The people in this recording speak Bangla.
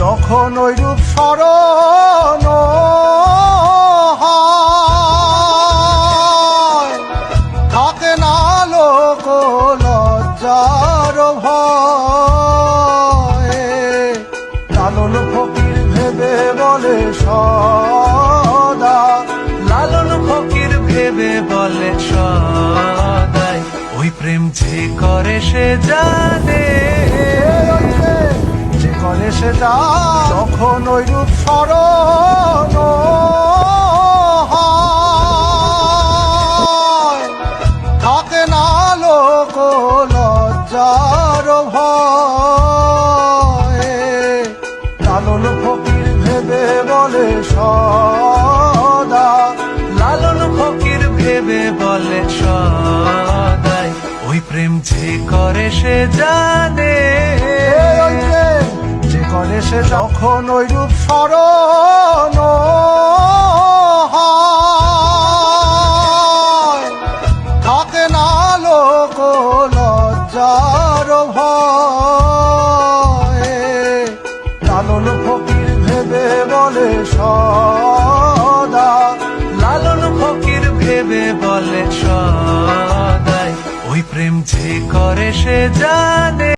যখন ওই রূপ স্মরণ হয়, থাকে না লোক লজ্জার ভয়ে। লালন ফকির ভেবে বলে সদা, লালন ফকির ভেবে বলে সদাই, ওই প্রেম যে করে সে জানে, যে করে সে জানে। যখন ওই রূপ স্মরণ হয়, থাকে না লোক লজ্জার ভয়ে। লালন ফকির ভেবে বলে সদা, লালন ফকির ভেবে বলে সদাই, ওই প্রেম যে করে সে জানে, যে করে সে। যখন ওই রূপ স্মরণ হয়, থাকে না লোক লজ্জার ভয়ে। লালন ফকির ভেবে বলে সদা, লালন ফকির ভেবে বলে সদাই, ওই প্রেম যে করে সে জানে।